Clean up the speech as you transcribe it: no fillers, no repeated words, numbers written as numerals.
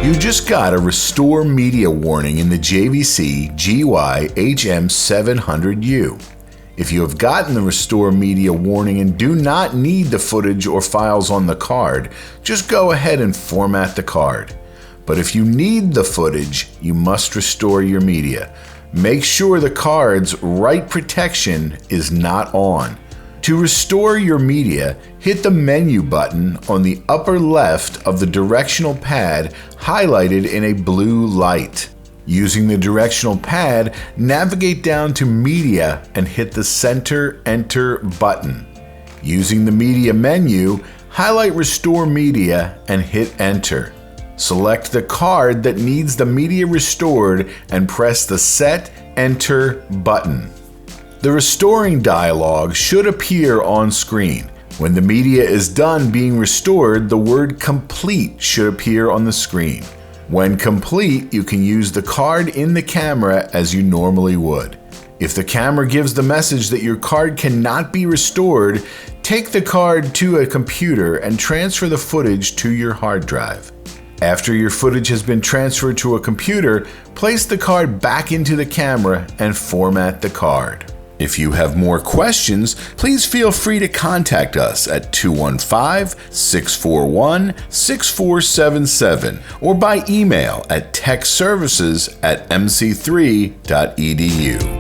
You just got a restore media warning in the JVC GY-HM700U. If you have gotten the restore media warning and do not need the footage or files on the card, just go ahead and format the card. But if you need the footage, you must restore your media. Make sure the card's write protection is not on. To restore your media, hit the menu button on the upper left of the directional pad highlighted in a blue light. Using the directional pad, navigate down to Media and hit the Center Enter button. Using the Media menu, highlight Restore Media and hit Enter. Select the card that needs the media restored and press the Set Enter button. The restoring dialog should appear on screen. When the media is done being restored, the word Complete should appear on the screen. When complete, you can use the card in the camera as you normally would. If the camera gives the message that your card cannot be restored, take the card to a computer and transfer the footage to your hard drive. After your footage has been transferred to a computer, place the card back into the camera and format the card. If you have more questions, please feel free to contact us at 215-641-6477 or by email at techservices@mc3.edu.